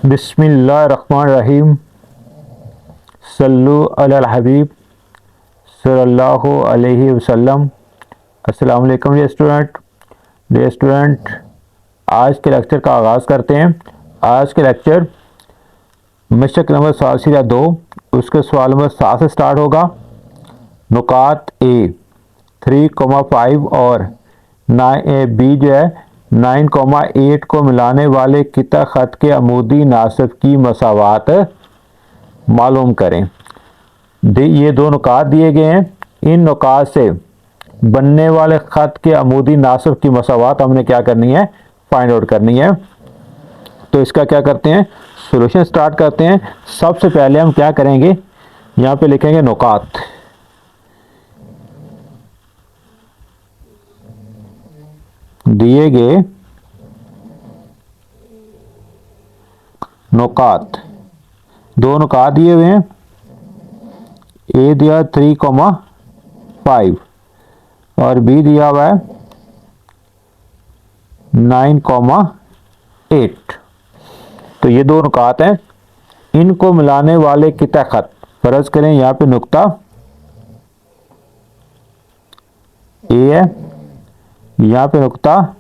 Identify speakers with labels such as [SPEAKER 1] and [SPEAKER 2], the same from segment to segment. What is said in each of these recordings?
[SPEAKER 1] बिस्मिल्लाहिर्रहमानिर्रहीम। सल्लु अलल हबीब सल्लल्लाहु अलैहि वसल्लम। अस्सलाम वालेकुम डियर स्टूडेंट, आज के लेक्चर का आगाज़ करते हैं। आज के लेक्चर मशक नंबर सवाल सीरा 2 उसके सवाल नंबर 7 से स्टार्ट होगा। नुकात ए 3,5 और बी जो है 9,8 को मिलाने वाले किता ख़त के अमूदी नासिब की मसावात मालूम करें। ये दो नुकात दिए गए हैं। इन नुकात से बनने वाले ख़त के अमूदी नासिब की मसावात हमने क्या करनी है, फाइंड आउट करनी है। तो इसका क्या करते हैं, सॉल्यूशन स्टार्ट करते हैं। सबसे पहले हम क्या करेंगे, यहाँ पे लिखेंगे नुकात। दिए गए नुकात, दो नुकात दिए हुए हैं। ए दिया 3,5 और बी दिया हुआ है 9,8। तो ये दो नुकात हैं। इनको मिलाने वाले किता ख़त, फर्ज करें यहाँ पे नुक्ता ए है, यहाँ पे नुक्ता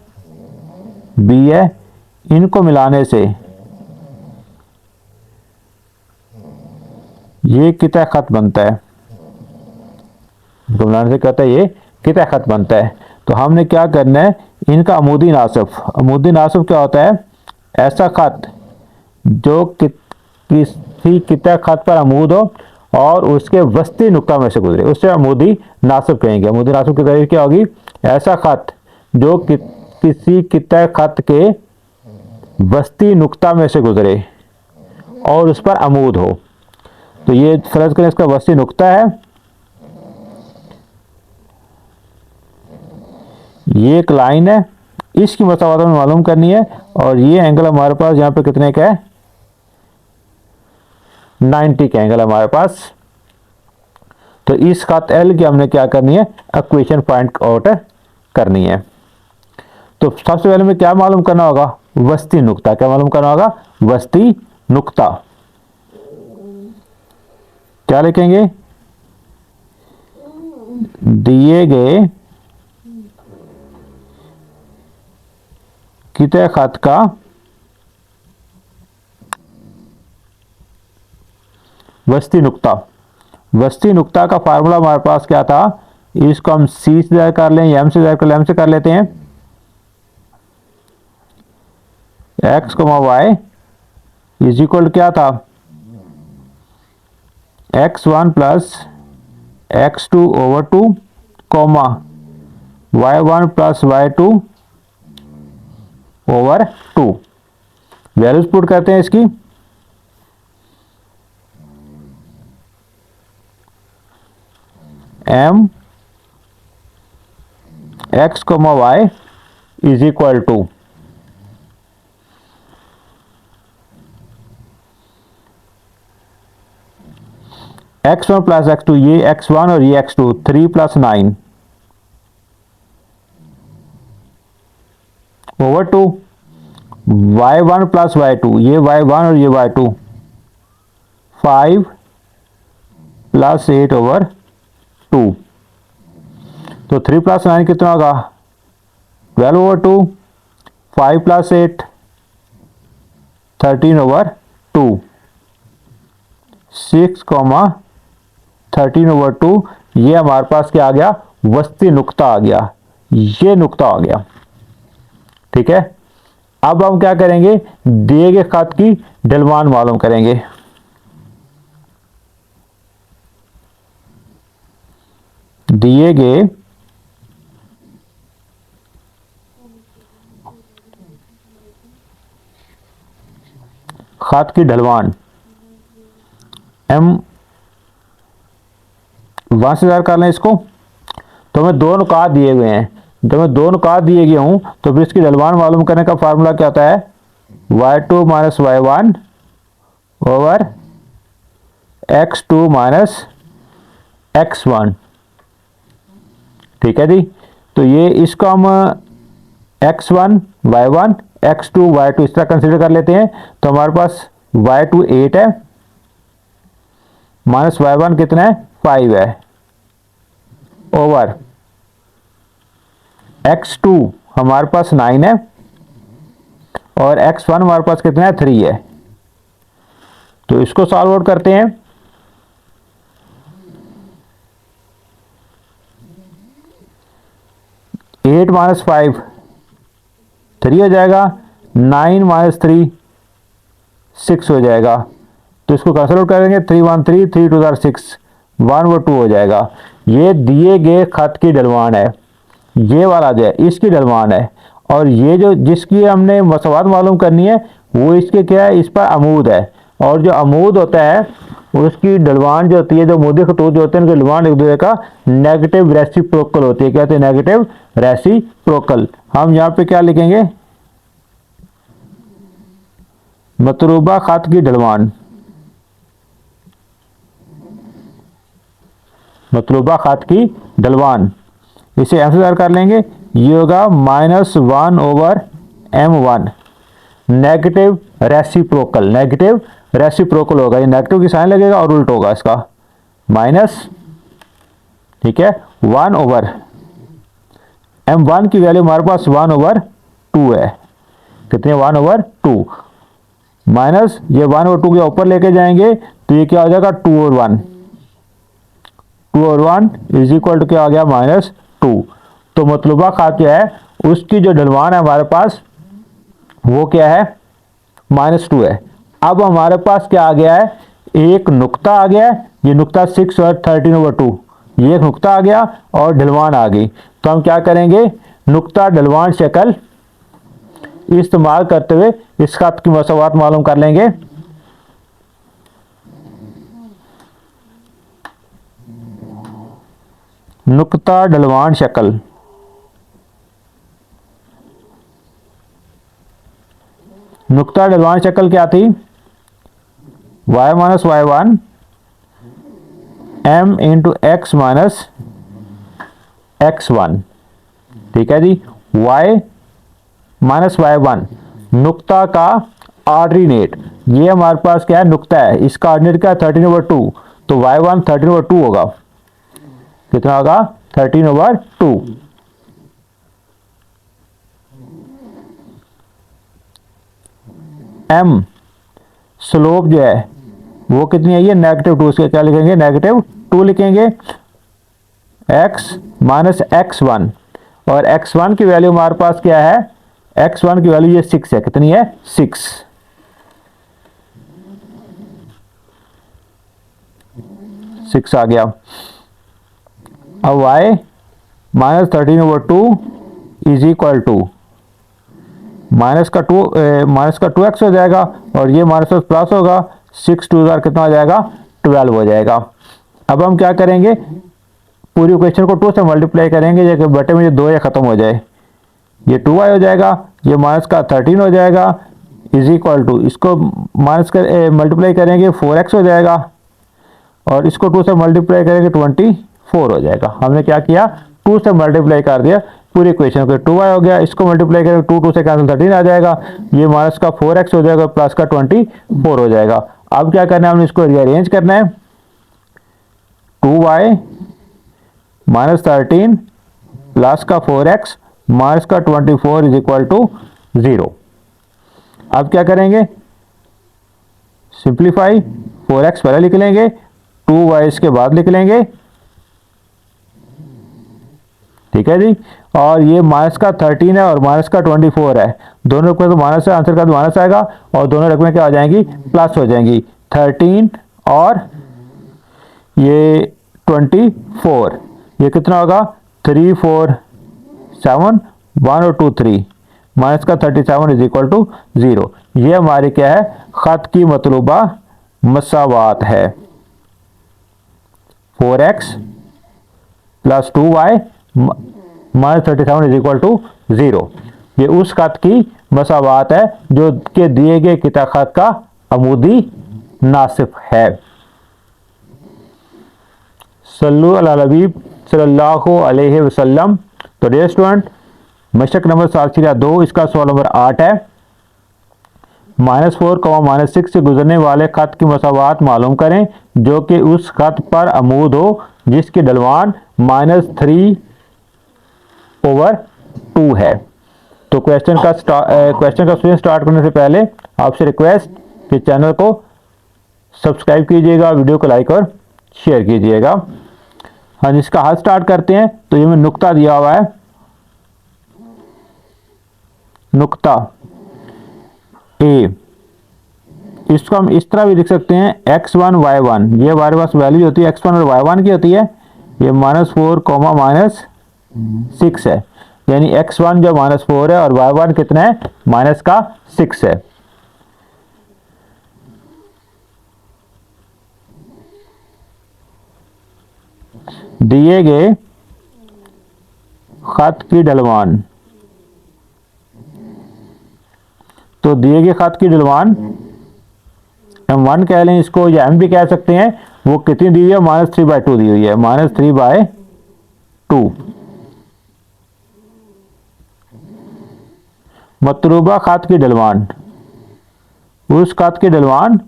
[SPEAKER 1] बी है। इनको मिलाने से ये किता ख़त बनता है। इनको मिलाने से कहता है ये किता ख़त बनता है। तो हमने क्या करना है, इनका अमूदी नासिब। अमूदी नासिब क्या होता है, ऐसा ख़त जो किसी किता ख़त पर अमूद हो और उसके वस्ती नुक्ता में से गुजरे, उससे अमूदी नासिब कहेंगे। अमूदी नासिब की तारीफ क्या होगी, ऐसा ख़त जो किसी किता ख़त के वस्ती नुक्ता में से गुजरे और उस पर अमूद हो। तो ये फर्ज करें इसका वस्ती नुक्ता है, ये एक लाइन है, इसकी मसावत हमें मालूम करनी है। और ये एंगल हमारे पास यहाँ पे कितने का है, 90 का एंगल हमारे पास। तो इस ख़त एल की हमने क्या करनी है, इक्वेशन फाइंड आउट करनी है। तो सबसे पहले हमें क्या मालूम करना होगा, वस्ती नुक्ता। क्या मालूम करना होगा, वस्ती नुक्ता। क्या लिखेंगे, दिए गए किता ख़त का वस्ती नुक्ता। वस्ती नुक्ता का फार्मूला हमारे पास क्या था, इसको हम सी से ज़ाहिर कर लें, एम से ज़ाहिर कर लें, एम से कर लेते हैं। X comma y is equal क्या था, x1 plus x2 over 2 comma y1 plus y2 over 2। Values put करते हैं इसकी। m x कोमा y is equal to x1 plus x2, ये x1 और ये x2, 3 plus 9 over 2, y1 plus y2, ये y1 और ये y2, 5 प्लस 8 ओवर 2। तो 3 प्लस 9 कितना होगा, 12 ओवर 2, 5 प्लस 8 13 ओवर 2, 6, 13 ओवर 2। ये हमारे पास क्या आ गया, वस्ती नुक्ता आ गया, ये नुक्ता आ गया। ठीक है, अब हम क्या करेंगे, दिए गए ख़त की ढलवान मालूम करेंगे। दिए गए ख़त की ढलवान एम 1 से ज़ाहिर कर लें इसको। तो हमें दो नुकात दिए हुए हैं, जब मैं दो नुकात दिए गए हूँ तो फिर इसकी ढलवान मालूम करने का फार्मूला क्या होता है, y2 minus y1 over x2 minus x1। ठीक है जी। तो ये इसको हम x1 y1 x2 y2 इस तरह कंसिडर कर लेते हैं, तो हमारे पास y2 8 है माइनस y1 कितना है 5 है ओवर x2 हमारे पास 9 है और x1 हमारे पास कितना है 3 है। तो इसको सॉल्व आउट करते हैं। 8 माइनस 5 3 हो जाएगा, 9 माइनस 3 6 हो जाएगा। तो इसको कैंसिल आउट करेंगे, 3 1 3 3 2 6 1 वो 2 हो जाएगा। ये दिए गए खत की ढलवान है, ये वाला जो है इसकी ढलवान है, और ये जो जिसकी हमने मसवात मालूम करनी है वो इसके क्या है, इस पर अमूद है। और जो अमूद होता है उसकी ढलवान जो होती है, जो अमूदी खतूत जो होते हैं उनकी ढलवान एक दूसरे का नेगेटिव रेसिप्रोकल होती है। क्या होती है? Negative reciprocal. हम यहाँ पे क्या लिखेंगे? मतलूबा खत की ढलवान, मतलूबा खत की ढलवान, इसे एम्फसाइज कर लेंगे। ये होगा -1/m1 negative reciprocal, negative reciprocal होगा। ये नेगेटिव की साइन लगेगा और उल्ट होगा इसका माइनस, ठीक है, 1/m1 की वैल्यू हमारे पास 1/2 है। कितने? 1/2 माइनस ये 1/2 के ऊपर लेके जाएंगे तो ये क्या हो जाएगा? 2/1, 2/1 इज इक्वल टू क्या आ गया? -2। तो मतलूबा खात क्या है, उसकी जो ढलवान है हमारे पास वो क्या है? -2 है। अब हमारे पास क्या आ गया है? एक नुक्ता आ गया है, ये नुक्ता 6 और 13/2, ये एक नुक्ता आ गया और ढलवान आ गई। तो हम क्या करेंगे? नुक्ता ढलवान शक्ल इस्तेमाल करते हुए इस खत की मसवात मालूम कर लेंगे। नुक्ता ढलवान शक्ल, नुक्ता ढलवान शक्ल क्या थी? y minus y1 m into x minus x1, ठीक है जी। y माइनस y1 नुक्ता का ऑर्डिनेट, ये हमारे पास क्या है? नुक्ता है, इसका ऑर्डिनेट क्या है? 13/2, तो y1 13/2 होगा। कितना होगा? 13/2। m स्लोप जो है वो कितनी है? ये -2, उसके क्या लिखेंगे? -2 लिखेंगे। x माइनस x1, और x1 की वैल्यू हमारे पास क्या है? x1 की वैल्यू ये 6 है। कितनी है? 6। 6 आ गया। अब y minus 13/2 is equal to minus का 2x हो जाएगा, और ये माइनस प्लस होगा। 6 2 कितना हो जाएगा? 12 हो जाएगा। अब हम क्या करेंगे? पूरी इक्वेशन को 2 से मल्टीप्लाई करेंगे, जैसे बटे में ये 2 खत्म हो जाए, ये 2y हो जाएगा, ये माइनस का 13 हो जाएगा इज इक्वल टू, इसको माइनस कर मल्टीप्लाई करेंगे 4x हो जाएगा, और इसको 2 से मल्टीप्लाई करेंगे 24 हो जाएगा। हमने क्या किया? 2 से मल्टीप्लाई कर दिया पूरी इक्वेशन को। 2y हो गया, इसको मल्टीप्लाई करेंगे 2 से कैंसिल 13 आ जाएगा, ये माइनस का 4x हो जाएगा, प्लस का 24 हो जाएगा। अब क्या करना है? हमने इसको रीअरेंज करना है। 2y माइनस 13 प्लस का 4x माइनस का 24 इज इक्वल टू 0। अब क्या करेंगे? सिंप्लीफाई, 4x पहले लिख लेंगे, 2y इसके बाद लिख लेंगे, ठीक है जी। और ये माइनस का 13 है और माइनस का 24 है, दोनों को तो माइनस है, आंसर का तो माइनस आएगा, और दोनों रकमें क्या हो जाएंगी? प्लस हो जाएंगी। 13 और ये 24, ये कितना होगा? 3 4 7 1 और 2 3, माइनस का 37 इज इक्वल टू 0। ये हमारी क्या है? खत की मतलूबा मसावात है। 4x plus 2y minus 37 is equal to 0। ये उस खत की मसावात है जो के दिए गए किता खत का अमूदी नासिफ है। सल्लु अला नबी सल्लल्लाहु अलैहि वसल्लम। तो डियर स्टूडेंट, मशक नंबर 7 2, इसका सवाल नंबर 8 है। -4, -6 से गुजरने वाले खत की मसावात मालूम करें जो कि उस खत पर अमूद हो जिसकी ढलवान -3/2 है। तो क्वेश्चन का स्टूडेंट स्टार्ट करने से पहले आपसे रिक्वेस्ट कि चैनल को सब्सक्राइब कीजिएगा, वीडियो को लाइक और शेयर कीजिएगा। हाँ, इसका हल स्टार्ट करते हैं। तो ये में नुक्ता दिया हुआ है, नुक्ता ए, इसको हम इस तरह भी लिख सकते हैं x1 y1, ये हमारे पास वैल्यू होती है x1 और y1 की होती है, ये -4, -6 है, यानी x1 जो -4 है और y1 कितना है -6 है। दिए गए खत की ढलवान, तो दिए गए खत की ढलवान M1 कह लें इसको या M भी कह सकते हैं, वो कितनी दी हुई है -3/2 दी हुई है, -3/2। मतलूबा खत की ढलवान, उस खत की ढलवान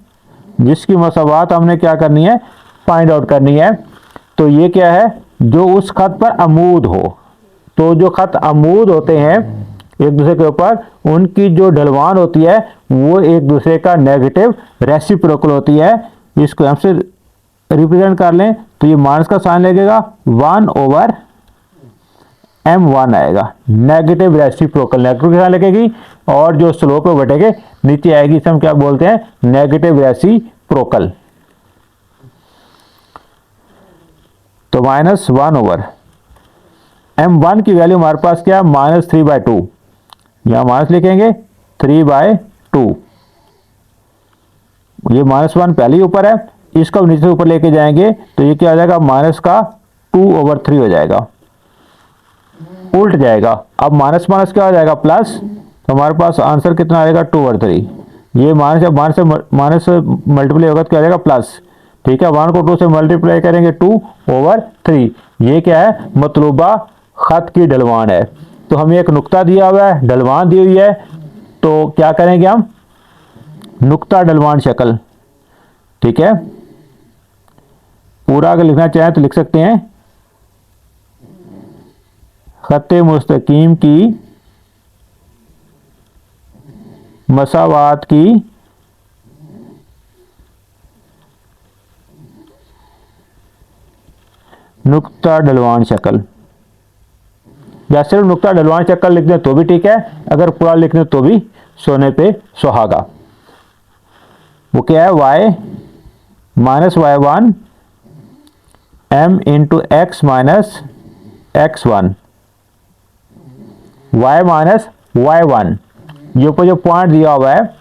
[SPEAKER 1] जिसकी मसावात हमने क्या करनी है, फाइंड आउट करनी है। तो ये क्या है, जो उस खत पर अमूद हो। तो जो खत अमूद होते हैं एक दूसरे के ऊपर, उनकी जो ढलवान होती है वो एक दूसरे का नेगेटिव रेसिप्रोकल होती है। इसको हमसे रिप्रेजेंट कर लें तो ये माइनस का साइन लगेगा, 1/m1 आएगा, नेगेटिव रेसिप्रोकल, नेगेटिव साइन लगेगी और जो स्लोप है बटेगे नीचे आएगी। इसे हम क्या बोलते हैं, नेगेटिव रेसिप्रोकल। तो -1/m1 की वैल्यू हमारे पास क्या है, -3/2, यहां माइनस लिखेंगे 3/2, ये -1 पहले ही ऊपर है, इसको नीचे से ऊपर लेके जाएंगे तो ये क्या हो जाएगा, -2/3 हो जाएगा, उल्ट जाएगा। अब माइनस माइनस क्या हो जाएगा, प्लस, तो हमारे पास आंसर कितना आएगा, 2/3। ये माइनस, जब माइनस से मल्टीप्लाई होगा तो क्या हो जाएगा, प्लस। ठीक है, 1 को 2 से मल्टीप्लाई करेंगे, 2/3। ये क्या है, मतलूबा खत की ढलवान है। तो हमें एक नुक्ता दिया हुआ है, ढलवान दी हुई है, तो क्या करेंगे हम, नुक्ता ढलवान शक्ल। ठीक है, पूरा अगर लिखना चाहें तो लिख सकते हैं, खत्ते मुस्तकीम की मसावात की नुक्ता ढलवान शक्ल, या सिर्फ नुक्ता ढलवान शक्ल लिख दें तो भी ठीक है, अगर पूरा लिख दें तो भी सोने पे सुहागा। वो क्या है, y -y1 m into x -x1, y -y1, ये ऊपर जो पॉइंट दिया हुआ है,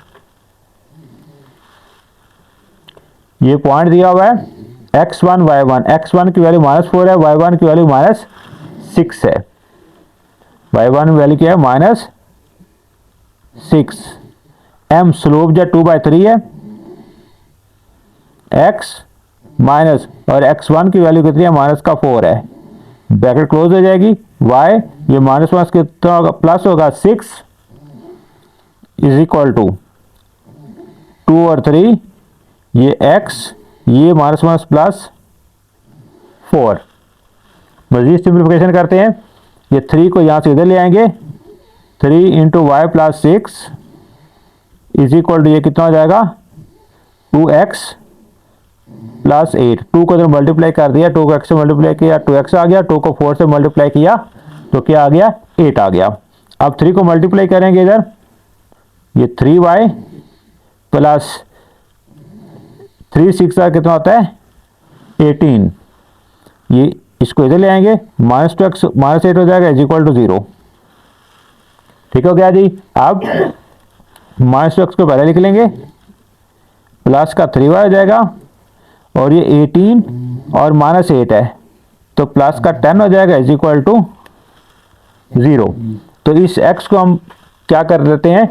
[SPEAKER 1] ये पॉइंट दिया हुआ है x1 y1, x1 की वैल्यू -4 है, y1 की वैल्यू -6 है, y1 वैल्यू क्या है, -6, m स्लोप जो 2/3 है, x माइनस और x1 की वैल्यू कितनी है, -4 है, ब्रैकेट क्लोज हो जाएगी, y ये -1 कितना होगा, प्लस होगा 6 इज इक्वल टू 2 और 3, ये x, ये -1 प्लस 4। मजीद सिंप्लीफिकेशन करते हैं, ये 3 को यहां से इधर ले आएंगे, 3 into y plus 6 is equal to ये कितना हो जाएगा, 2x प्लस 8। 2 को इधर मल्टीप्लाई कर दिया, 2 को x से मल्टीप्लाई किया 2x आ गया, 2 को 4 से मल्टीप्लाई किया तो क्या आ गया, 8 आ गया। अब 3 को मल्टीप्लाई करेंगे इधर, ये 3y प्लस 3 6 कितना होता है, 18, ये इसको इधर ले आएंगे, -2x -8 हो जाएगा इज इक्वल टू 0। ठीक हो गया जी। अब -2x को पहले लिख लेंगे, प्लस का 3y हो जाएगा, और ये 18 और -8 है तो प्लस का 10 हो जाएगा इज इक्वल टू 0। तो इस x को हम क्या कर देते हैं,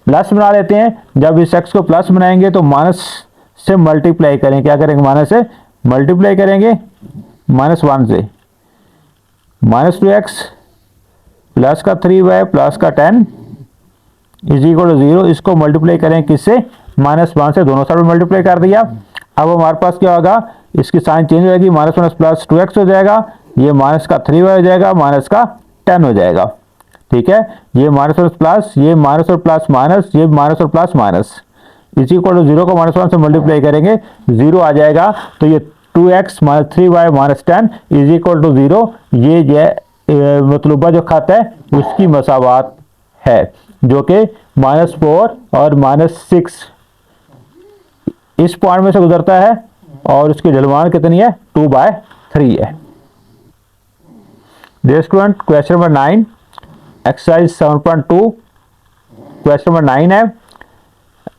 [SPEAKER 1] प्लस बना लेते हैं। जब इस x को प्लस बनाएंगे तो माइनस से मल्टीप्लाई करें, क्या करेंगे, माइनस से मल्टीप्लाई करेंगे, -1 से, -2x प्लस का 3y प्लस का 10 इज इक्वल टू 0, इसको मल्टीप्लाई करें किससे, -1 से, दोनों साइड में मल्टीप्लाई कर दिया। अब हमारे पास क्या होगा, इसकी साइन चेंज हो जाएगी, -1 प्लस 2x हो जाएगा, ये माइनस का 3y हो जाएगा, माइनस का 10 हो जाएगा। ठीक है, ये माइनस और प्लस, ये माइनस और प्लस माइनस, ये माइनस और plus minus, is equal to 0 को -1 से मल्टीप्लाई करेंगे 0 आ जाएगा। तो ये 2x minus 3y minus 10 is equal to 0, ये मतलूबा जो खत है उसकी मसावात है, जो कि -4 और -6 इस पॉइंट में से गुजरता है, और उसकी ढलवान कितनी है, 2/3 है। Dear student, question number 9 exercise 7.2 question number 9 है।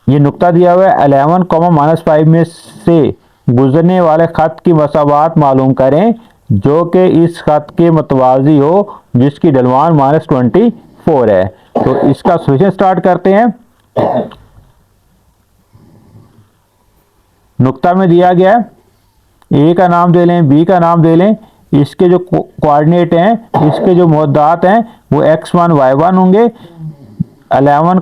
[SPEAKER 1] ये नुक्ता दिया हुआ है 11, -5 में से गुजरने वाले खत की मसावात मालूम करें जो कि इस खत के मतवाजी हो जिसकी ढलवान -24 है। तो इसका सॉल्यूशन स्टार्ट करते हैं। नुक्ता में दिया गया है, ए का नाम दे लें, बी का नाम दे लें, इसके जो कोऑर्डिनेट हैं, इसके जो मुद्दात हैं वो x1 y1 होंगे 11,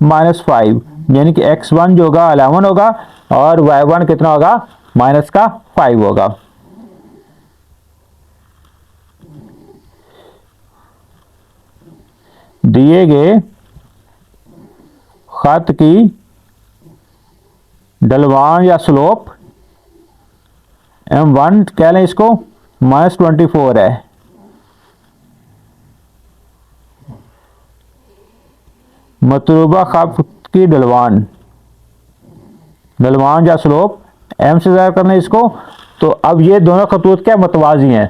[SPEAKER 1] -5, यानी कि x1 जो होगा 11 होगा और y1 कितना होगा, -5 होगा। दिए गए खत की ढलवान या स्लोप m1 कह लें, इसको -24 है। मतलूबा खत की ढलवान या स्लोप m से ज़ाहिर करना इसको। तो अब ये दोनों खतूत क्या मतवाजी हैं,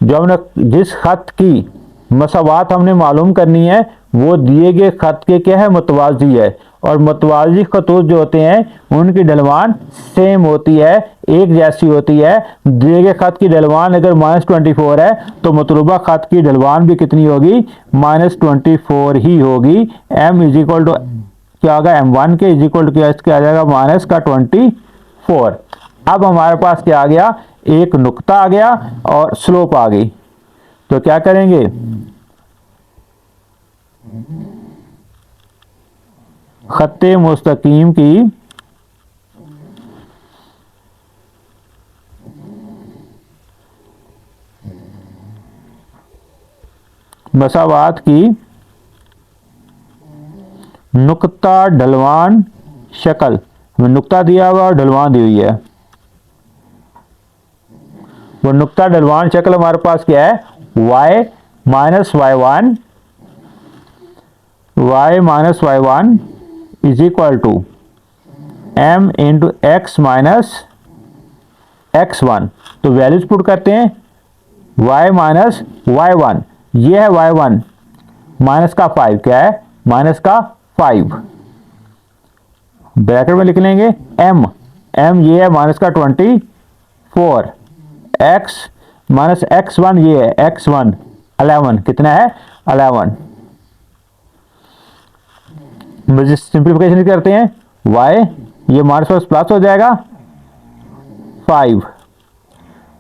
[SPEAKER 1] जो हमने जिस खत की मसावात हमने मालूम करनी है वो दिए गए खत के क्या है, मतवाजी है। और मतवाजी खतूत जो होते हैं उनकी ढलवान सेम होती है, एक जैसी होती है। दिए गए खत की ढलवान अगर -24 है तो मतलूबा खत की ढलवान भी कितनी होगी, -24 ही होगी। m इज इक्वल टू क्या होगा, m1 के इज इक्वल टू क्या आ जाएगा, -24। अब हमारे पास क्या आ गया, एक नुक्ता आ गया और स्लोप आ गई। तो क्या करेंगे, खत्ते मुस्तकीम की मसावात की नुक्ता ढलवान शक्ल, नुक्ता दिया हुआ और ढलवान दी हुई है। वो नुक्ता ढलवान शक्ल हमारे पास क्या है, y minus y1 is equal to m into x minus x1। तो वैल्यूज पुट करते हैं, y माइनस y1, ये है y1 माइनस का 5, क्या है, माइनस का 5, ब्रैकेट में लिख लेंगे m ये है माइनस का 24, x माइनस x1 ये है x1 11, कितना है 11। मुझे सिंप्लीफिकेशन करते हैं, y ये माइनस प्लस हो जाएगा 5,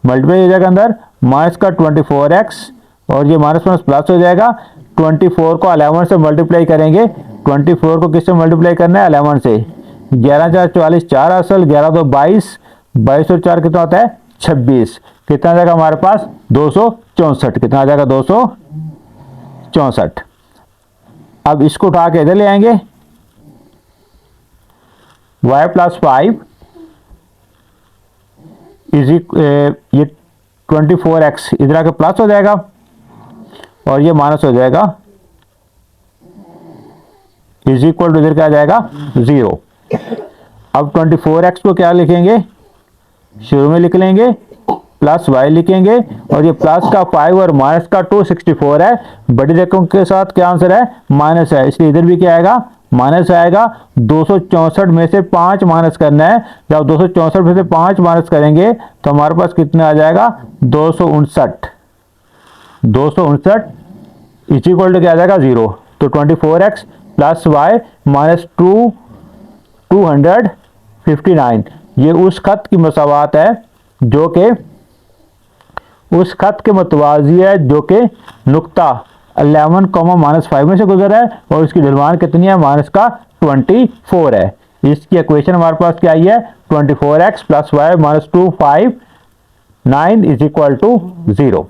[SPEAKER 1] मल्टीप्लाई हो जाएगा अंदर माइनस का 24x और ये माइनस प्लस हो जाएगा। 24 को 11 से मल्टीप्लाई करेंगे, 24 को किससे मल्टीप्लाई करना है, 11 से। 11 4 44, 4 असल, 11 2 22, 22 और 4 कितना होता है 26, कितना आ जाएगा हमारे पास 264, कितना आ जाएगा 264। अब इसको उठा के इधर ले आएंगे, y प्लस 5 इज ये 24x इधर आके प्लस हो जाएगा और ये माइनस हो जाएगा, इज इक्वल टू इधर क्या आ जाएगा 0। अब 24x को क्या लिखेंगे, शुरू में लिख लेंगे प्लस y लिखेंगे और ये प्लस का 5 और माइनस का 264 है। बड़ी रकम के साथ क्या आंसर है, माइनस है, इसलिए इधर भी क्या आएगा, माइनस आएगा। 264 में से 5 माइनस करना है, जब 264 में से 5 माइनस करेंगे तो हमारे पास कितना आ जाएगा 259, 259 इज इक्वल टू क्या आ जाएगा 0। तो 24x प्लस y माइनस 259 ये उस खत की मसावात है जो कि उस खत के मतवाजी है जो कि नुक्ता 11, -5 में से गुजर रहा है और इसकी ढलवान कितनी है, माइनस का 24 है। इसकी इक्वेशन हमारे पास क्या आई है, 24x + y - 2 5 9 = 0।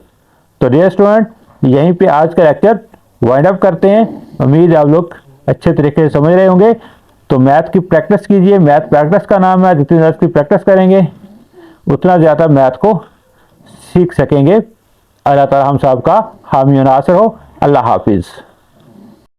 [SPEAKER 1] तो डियर स्टूडेंट, यहीं पे आज का लेक्चर वाइंड अप करते हैं। उम्मीद है आप लोग अच्छे तरीके से समझ रहे होंगे। तो मैथ की प्रैक्टिस कीजिए, मैथ प्रैक्टिस का नाम है। जितनी ज़्यादा की प्रैक्टिस करेंगे उतना ज़्यादा मैथ को सीख सकेंगे। अल्लाह ताला हम सब का हामी और नासिर हो। अल्लाह हाफिज़।